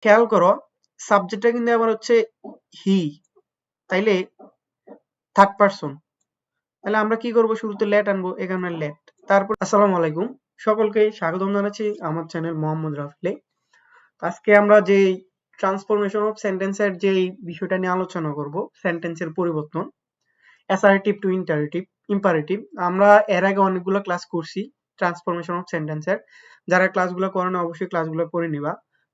খেয়াল করো সাবজেক্টটা কিন্তু আবার হচ্ছে হি, তাইলে থার্ড পারসন। তাহলে আমরা কি করব, শুরুতে লেট আনবো, এখানে লেট। তারপর আসসালামু আলাইকুম, সকলকে স্বাগতম জানাচ্ছি আমার চ্যানেল মোহাম্মদ রাফিলে। আজকে আমরা যে ট্রান্সফরমেশন অফ সেন্টেন্সের যে বিষয়টা নিয়ে আলোচনা করব, সেন্টেন্সের পরিবর্তন, অ্যাসার্টিভ টু ইম্পারেটিভ। আমরা এর আগে অনেকগুলো ক্লাস করছি ট্রান্সফরমেশন অফ সেন্টেন্সের। যারা ক্লাসগুলো করেন অবশ্যই ক্লাসগুলো করে নিবা।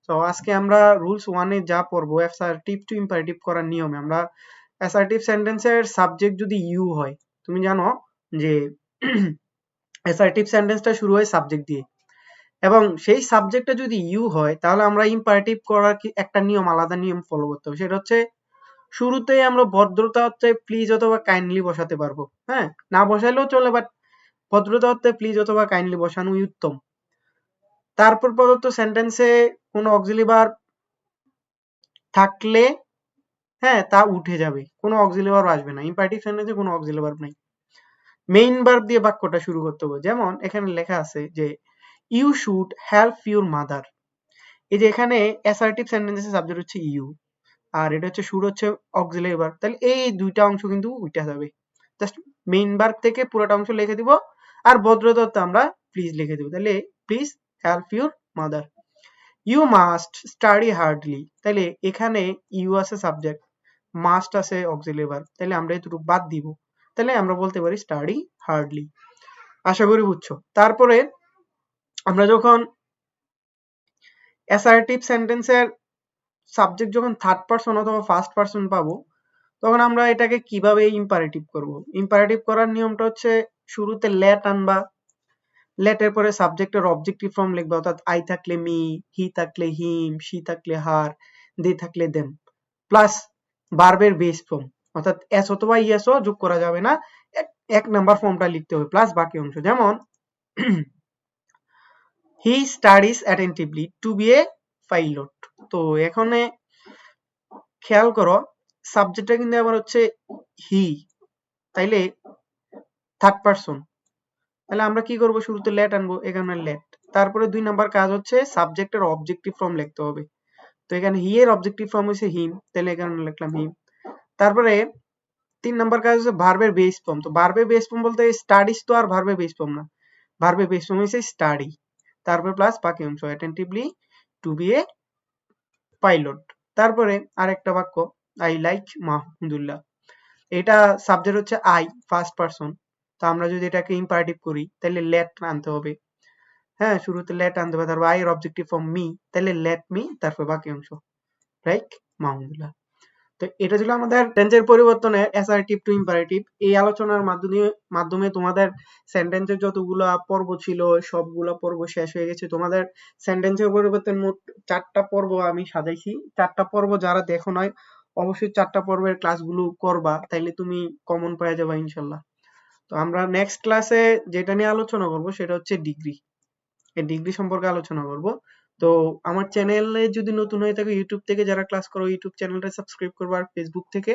তো আজকে আমরা রুলস 1 এ যা পড়বো, অ্যাসার্টিভ টু ইম্পারেটিভ করার নিয়মে, আমরা অ্যাসার্টিভ সেন্টেন্সের সাবজেক্ট যদি ইউ হয়, তুমি জানো যে অ্যাসার্টিভ সেন্টেন্সটা শুরু হয় সাবজেক্ট দিয়ে, এবং সেই সাবজেক্টটা যদি ইউ হয় তাহলে আমরা ইম্পারেটিভ করার একটা নিয়ম, আলাদা নিয়ম ফলো করতে হবে। সেটা হচ্ছে শুরুতেই আমরা ভদ্রতা হচ্ছে প্লিজ অথবা কাইন্ডলি বসাতে পারবো। হ্যাঁ, না বসাইলেও চলে, বাট ভদ্রতা হচ্ছে প্লিজ অথবা কাইন্ডলি বসানোই উত্তম। তারপর প্রদত্ত সেন্টেন্সে কোনো অক্সিলারি ভার্ব থাকলে হ্যাঁ তা উঠে যাবে, কোনো অক্সিলারি ভার্ব আসবে না। ইম্পারেটিভ সেন্টেন্সে কোনো অক্সিলারি ভার্ব নাই, মেইন ভার্ব দিয়ে বাক্যটা শুরু করতে হবে। যেমন এখানে লেখা আছে যে you should help your mother. এই যে এখানে অ্যাসার্টিভ সেন্টেন্সের সাবজেক্ট হচ্ছে ইউ, আর এটা হচ্ছে শুড হচ্ছে অক্সিলারি ভার্ব, তাহলে এই দুইটা অংশ কিন্তু উঠে যাবে। জাস্ট মেইন ভার্ব থেকে পুরোটা অংশ লিখে দিব, আর ভদ্রতা আমরা প্লিজ লিখে দিব। তাহলে please help your mother. You must study hardly, তাহলে এখানে ইউ আছে সাবজেক্ট, মাস্ট আছে অক্সিলারি ভার্ব, তাহলে আমরা এটুকু বাদ দিব। তাহলে আমরা বলতে পারি স্টাডি হার্ডলি। আশা করি বুঝছো। তারপরে আমরা যখন অ্যাসার্টিভ সেন্টেন্সের সাবজেক্ট যখন থার্ড পারসন অথবা ফার্স্ট পারসন পাবো, তখন আমরা এটাকে কিভাবে ইম্পারেটিভ করব। ইম্পারেটিভ করার নিয়মটা হচ্ছে শুরুতে লেট আনবা, লেটের পরে সাবজেক্টের অবজেক্টিভ ফর্ম লিখবা, অর্থাৎ আই থাকলে মি, হি থাকলে হিম, শি থাকলে হার, দে থাকলে দেম, প্লাস ভার্বের বেস ফর্ম, অর্থাৎ এস অথবা ইএসও যোগ করা যাবে না, এক নাম্বার ফর্মটা লিখতে হবে, প্লাস বাকি অংশ। যেমন he studies attentively to be a pilot. তো এখানে খেয়াল করো সাবজেক্টটা কিন্তু আবার হচ্ছে হি, তাইলে থার্ড পারসন। তাহলে আমরা কি করব, শুরুতে লেট আনবো, এখানে লেট। তারপরে 2 নাম্বার কাজ হচ্ছে সাবজেক্টের অবজেক্টিভ ফর্ম লিখতে হবে। তো এখানে হি এর অবজেক্টিভ ফর্ম হচ্ছে হিম, তাহলে এখানে লিখলাম হিম। তারপরে 3 নাম্বার কাজ হচ্ছে ভার্বের বেস ফর্ম। তো ভার্বের বেস ফর্ম বলতে স্টাডিজ তো আর ভার্বের বেস ফর্ম না, ভার্বের বেস ফর্ম হচ্ছে স্টাডি, তারপর প্লাস বাকি অংশ attentively to be a pilot. তারপরে আরেকটা বাক্য, আই লাইক মাহমুদুল্লাহ, এটা সাবজেক্ট হচ্ছে আই, ফার্স্ট পারসন। তো আমরা যদি এটাকে ইম্পারেটিভ করি তাহলে লেট আনতে হবে। হ্যাঁ, শুরুতে লেট আনতে হবে, তারপর আই এর অবজেক্টিভ ফর্ম মি, তাহলে লেট মি, তারপর বাকি অংশ লাইক মাহমুদুল্লাহ। তো এটা ছিল আমাদের টেন্সের পরিবর্তনে অ্যাসার্টিভ টু ইম্পারেটিভ। এই আলোচনার মাধ্যমে তোমাদের সেন্টেন্সের যতগুলা পর্ব ছিল সবগুলা পর্ব শেষ হয়ে গেছে। তোমাদের সেন্টেন্সের পরিবর্তন মোট 4টা পর্ব আমি সাজাইছি। 4টা পর্ব যারা দেখো নাই অবশ্যই 4টা পর্বের ক্লাসগুলো করবা, তাইলে তুমি কমন পেয়ে যাবা ইনশাল্লাহ। তো আমরা নেক্সট ক্লাসে যেটা নিয়ে আলোচনা করব সেটা হচ্ছে ডিগ্রি, এই ডিগ্রি সম্পর্কে আলোচনা করব। তো আমার চ্যানেলে যদি নতুন হয়ে থাকে, ইউটিউব থেকে যারা ক্লাস করো ইউটিউব চ্যানেলটা সাবস্ক্রাইব করবে, আর ফেসবুক থেকে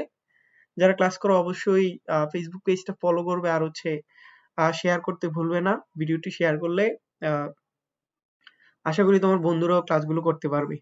যারা ক্লাস করো অবশ্যই ফেসবুক পেজটা ফলো করবে, আর হচ্ছে শেয়ার করতে ভুলবে না। ভিডিওটি শেয়ার করলে আশা করি তোমার বন্ধুরাও ক্লাসগুলো করতে পারবে।